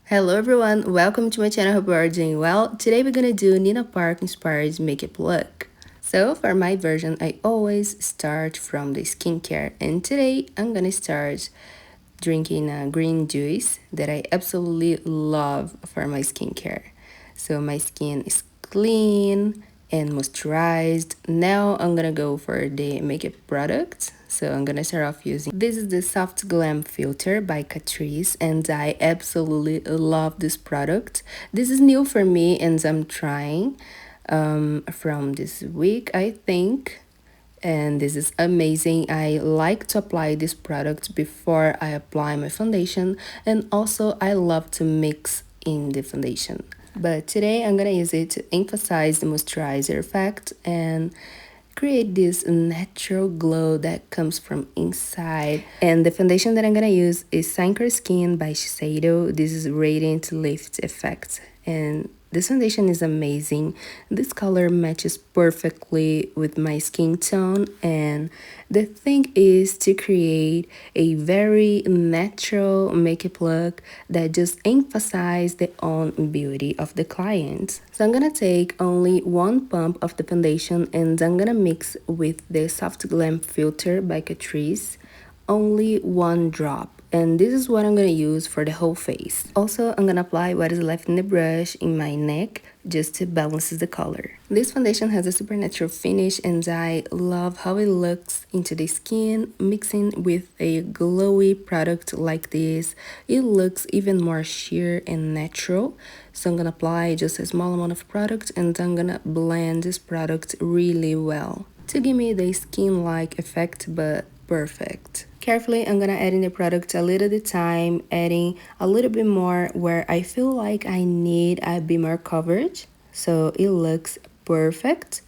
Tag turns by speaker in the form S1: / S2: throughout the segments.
S1: Hello everyone, welcome to my channel. Hope you are doing well. Today we're gonna do Nina Park inspired makeup look. So for my version, I always start from the skincare, and today I'm gonna start drinking a green juice that I absolutely love for my skincare. So my skin is clean and moisturized. Now I'm gonna go for the makeup product. So I'm gonna start off using this is the Soft Glam filter by Catrice, and I absolutely love this product. This is new for me and I'm trying from this week, I think, and this is amazing. I like to apply this product before I apply my foundation, and also I love to mix in the foundation. But today I'm gonna use it to emphasize the moisturizer effect and create this natural glow that comes from inside. And the foundation that I'm gonna use is Synchro Skin by Shiseido. This is Radiant Lift Effect, and this foundation is amazing. This color matches perfectly with my skin tone, and the thing is to create a very natural makeup look that just emphasizes the own beauty of the client. So I'm gonna take only one pump of the foundation and I'm gonna mix with the Soft Glam filter by Catrice, only one drop, and this is what I'm gonna use for the whole face. Also, I'm gonna apply what is left in the brush in my neck just to balance the color. This foundation has a supernatural finish and I love how it looks into the skin. Mixing with a glowy product like this, it looks even more sheer and natural. So I'm gonna apply just a small amount of product and I'm gonna blend this product really well to give me the skin-like effect, but perfect. Carefully, I'm gonna add in the product a little at a time, adding a little bit more where I feel like I need a bit more coverage, so it looks perfect,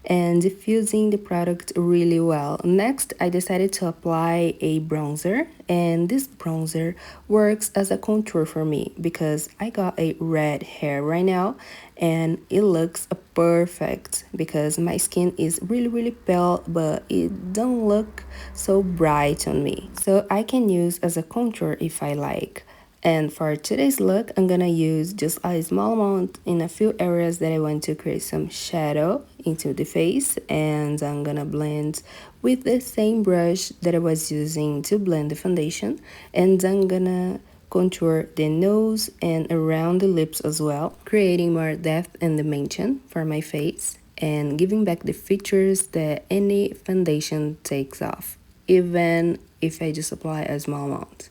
S1: and diffusing the product really well. Next, I decided to apply a bronzer, and this bronzer works as a contour for me because I got a red hair right now and it looks perfect because my skin is really pale, but it don't look so bright on me, so I can use as a contour if I like. And for today's look, I'm gonna use just a small amount in a few areas that I want to create some shadow into the face, and I'm gonna blend with the same brush that I was using to blend the foundation, and I'm gonna contour the nose and around the lips as well, creating more depth and dimension for my face and giving back the features that any foundation takes off, even if I just apply a small amount.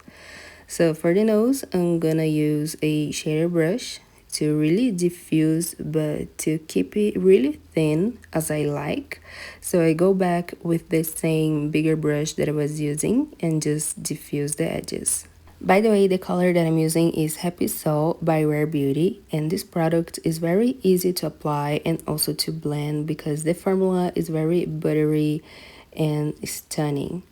S1: So for the nose, I'm gonna use a shader brush to really diffuse but to keep it really thin as I like. So I go back with the same bigger brush that I was using and just diffuse the edges. By the way, the color that I'm using is Happy Soul by Rare Beauty, and this product is very easy to apply and also to blend because the formula is very buttery and stunning.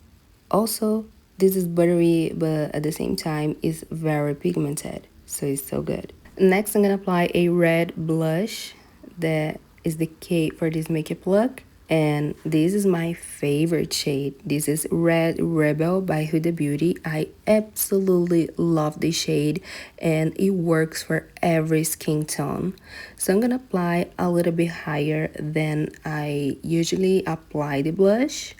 S1: Also, this is buttery, but at the same time is very pigmented, so it's so good. Next, I'm gonna apply a red blush that is the key for this makeup look, and this is my favorite shade. This is Red Rebel by Huda Beauty. I absolutely love this shade and it works for every skin tone. So I'm gonna apply a little bit higher than I usually apply the blush,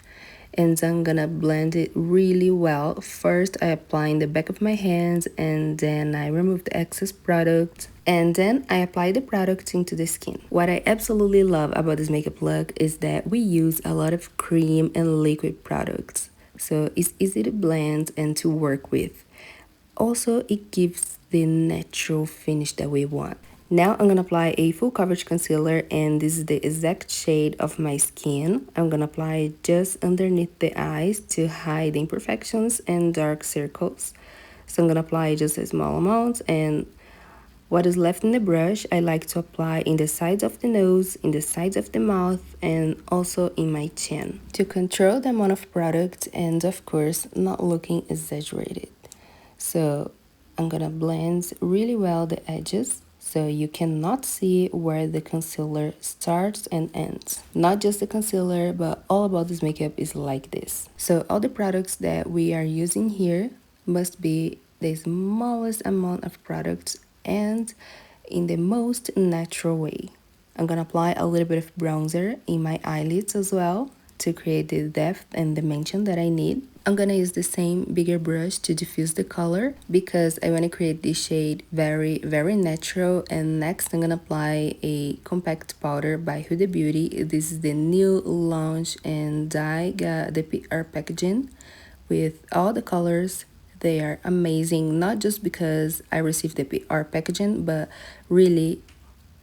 S1: and I'm gonna blend it really well. First, I apply in the back of my hands and then I remove the excess product, and then I apply the product into the skin. What I absolutely love about this makeup look is that we use a lot of cream and liquid products, so it's easy to blend and to work with. Also, it gives the natural finish that we want. Now I'm gonna apply a full coverage concealer, and this is the exact shade of my skin. I'm gonna apply it just underneath the eyes to hide the imperfections and dark circles. So I'm gonna apply just a small amount, and what is left in the brush I like to apply in the sides of the nose, in the sides of the mouth, and also in my chin to control the amount of product and of course not looking exaggerated. So I'm gonna blend really well the edges so you cannot see where the concealer starts and ends. Not just the concealer, but all about this makeup is like this. So all the products that we are using here must be the smallest amount of products and in the most natural way. I'm gonna apply a little bit of bronzer in my eyelids as well to create the depth and dimension that I need. I'm gonna use the same bigger brush to diffuse the color because I want to create this shade very natural. And next I'm gonna apply a compact powder by Huda Beauty. This is the new launch, and I got the PR packaging with all the colors. They are amazing, not just because I received the PR packaging, but really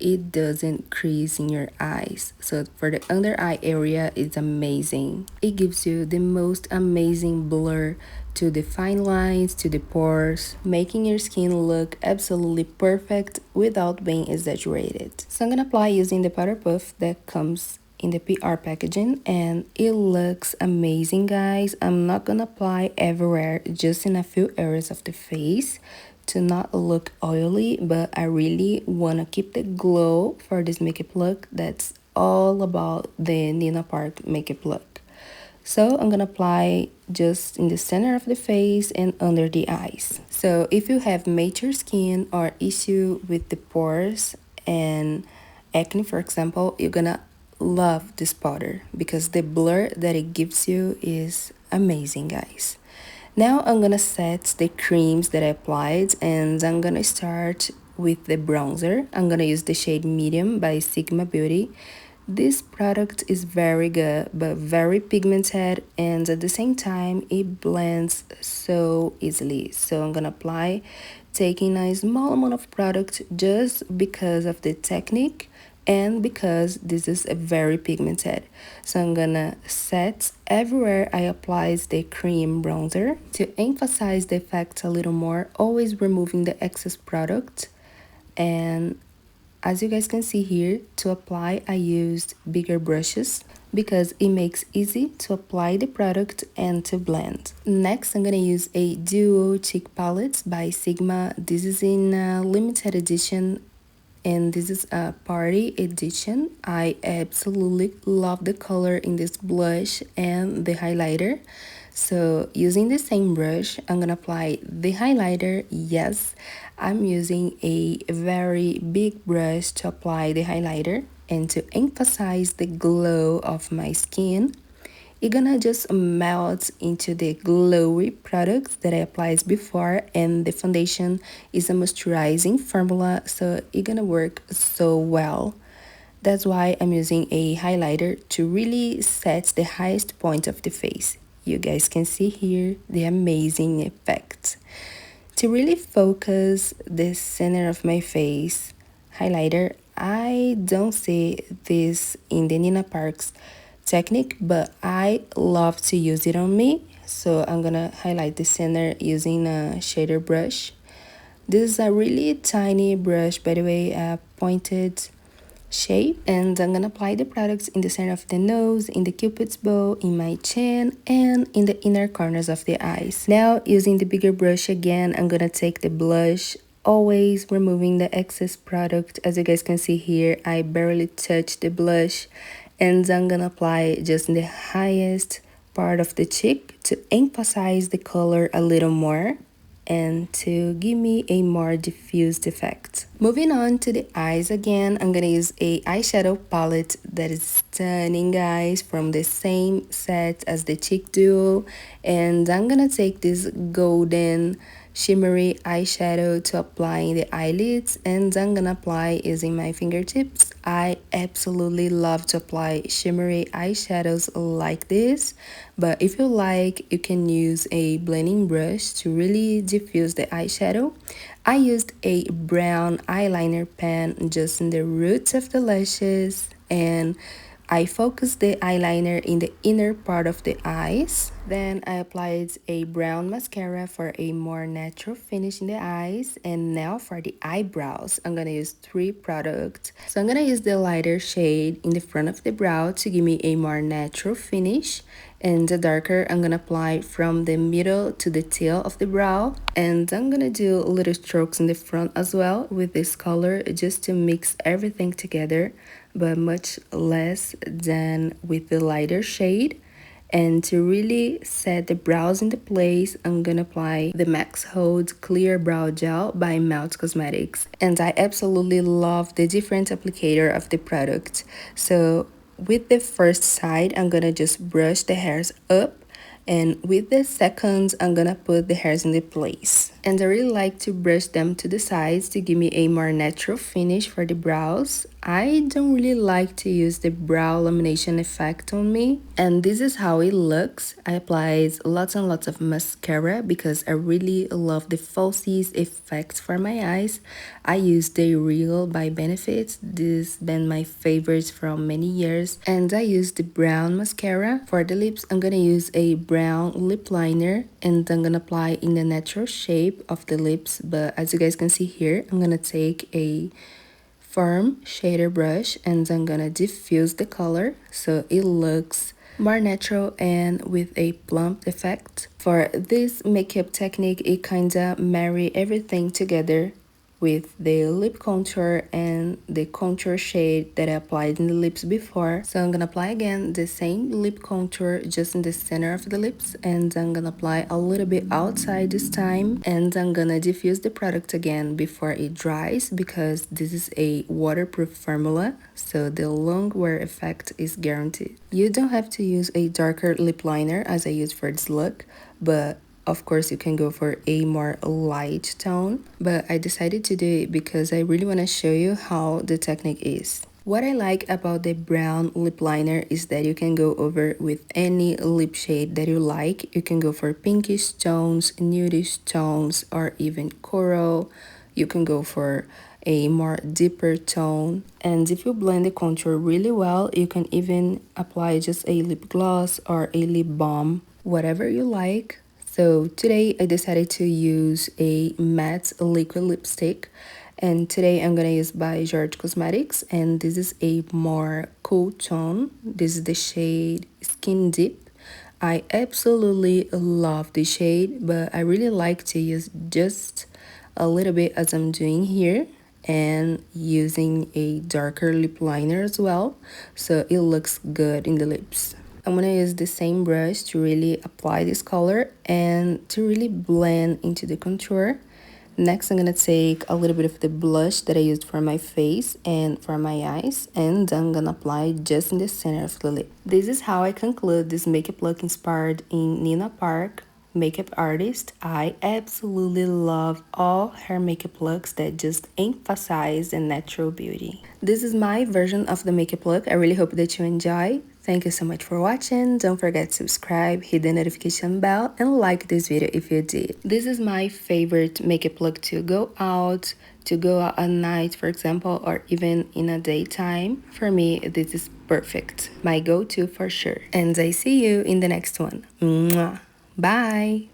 S1: it doesn't crease in your eyes. So for the under eye area, it's amazing. It gives you the most amazing blur to the fine lines, to the pores, making your skin look absolutely perfect without being exaggerated. So I'm gonna apply using the powder puff that comes in the PR packaging, and it looks amazing, guys. I'm not gonna apply everywhere, just in a few areas of the face to not look oily, but I really want to keep the glow for this makeup look. That's all about the Nina Park makeup look. So I'm gonna apply just in the center of the face and under the eyes. So if you have mature skin or issue with the pores and acne, for example, you're gonna love this powder because the blur that it gives you is amazing, guys. Now I'm gonna set the creams that I applied, and I'm gonna start with the bronzer. I'm gonna use the shade Medium by Sigma Beauty. This product is very good but very pigmented, and at the same time it blends so easily. So I'm gonna apply taking a small amount of product just because of the technique and because this is a very pigmented. So I'm gonna set everywhere I apply the cream bronzer to emphasize the effect a little more, always removing the excess product. And as you guys can see here, to apply I used bigger brushes because it makes easy to apply the product and to blend. Next, I'm gonna use a duo cheek palette by Sigma. This is in a limited edition, and this is a party edition. I absolutely love the color in this blush and the highlighter. So using the same brush, I'm gonna apply the highlighter. Yes, I'm using a very big brush to apply the highlighter and to emphasize the glow of my skin. It's gonna just melt into the glowy products that I applied before, and the foundation is a moisturizing formula, so it's gonna work so well. That's why I'm using a highlighter to really set the highest point of the face. You guys can see here the amazing effect. To really focus the center of my face, highlighter, I don't see this in the Nina Park's technique, but I love to use it on me. So I'm gonna highlight the center using a shader brush. This is a really tiny brush, by the way, a pointed shape, and I'm gonna apply the products in the center of the nose, in the cupid's bow, in my chin, and in the inner corners of the eyes. Now using the bigger brush again, I'm gonna take the blush, always removing the excess product. As you guys can see here, I barely touch the blush, and I'm gonna apply it just in the highest part of the cheek to emphasize the color a little more and to give me a more diffused effect. Moving on to the eyes again, I'm gonna use a eyeshadow palette that is stunning, guys, from the same set as the Cheek Duo, and I'm gonna take this golden shimmery eyeshadow to apply in the eyelids, and I'm gonna apply using my fingertips. I absolutely love to apply shimmery eyeshadows like this, but if you like, you can use a blending brush to really diffuse the eyeshadow. I used a brown eyeliner pen just in the roots of the lashes, and I focused the eyeliner in the inner part of the eyes. Then I applied a brown mascara for a more natural finish in the eyes. And now for the eyebrows, I'm gonna use 3 products. So I'm gonna use the lighter shade in the front of the brow to give me a more natural finish. And the darker, I'm gonna apply from the middle to the tail of the brow. And I'm gonna do little strokes in the front as well with this color just to mix everything together, but much less than with the lighter shade. And to really set the brows into place, I'm gonna apply the Max Hold Clear Brow Gel by Melt Cosmetics. And I absolutely love the different applicator of the product. So with the first side, I'm gonna just brush the hairs up, and with the second, I'm gonna put the hairs in the place. And I really like to brush them to the sides to give me a more natural finish for the brows. I don't really like to use the brow lamination effect on me, and this is how it looks. I applied lots and lots of mascara because I really love the falsies effect for my eyes. I use the Real by Benefit. This has been my favorite from many years, and I use the brown mascara. For the lips, I'm gonna use a brown lip liner, and I'm gonna apply in the natural shape of the lips. But as you guys can see here, I'm gonna take a firm shader brush and I'm gonna diffuse the color so it looks more natural and with a plump effect. For this makeup technique, it kinda marry everything together with the lip contour and the contour shade that I applied in the lips before. So I'm gonna apply again the same lip contour just in the center of the lips, and I'm gonna apply a little bit outside this time, and I'm gonna diffuse the product again before it dries because this is a waterproof formula, so the long wear effect is guaranteed. You don't have to use a darker lip liner as I use for this look, but of course, you can go for a more light tone, but I decided to do it because I really want to show you how the technique is. What I like about the brown lip liner is that you can go over with any lip shade that you like. You can go for pinkish tones, nudish tones, or even coral. You can go for a more deeper tone, and if you blend the contour really well, you can even apply just a lip gloss or a lip balm, whatever you like. So today I decided to use a matte liquid lipstick, and today I'm gonna use by George Cosmetics, and this is a more cool tone. This is the shade Skin Deep. I absolutely love the shade, but I really like to use just a little bit as I'm doing here, and using a darker lip liner as well, so it looks good in the lips. I'm gonna use the same brush to really apply this color and to really blend into the contour. Next, I'm gonna take a little bit of the blush that I used for my face and for my eyes, and I'm gonna apply just in the center of the lip. This is how I conclude this makeup look inspired in Nina Park, makeup artist. I absolutely love all her makeup looks that just emphasize the natural beauty. This is my version of the makeup look. I really hope that you enjoy. Thank you so much for watching. Don't forget to subscribe, hit the notification bell, and like this video if you did. This is my favorite makeup look to go out at night, for example, or even in a daytime. For me, this is perfect. My go-to for sure. And I see you in the next one. Mwah. Bye!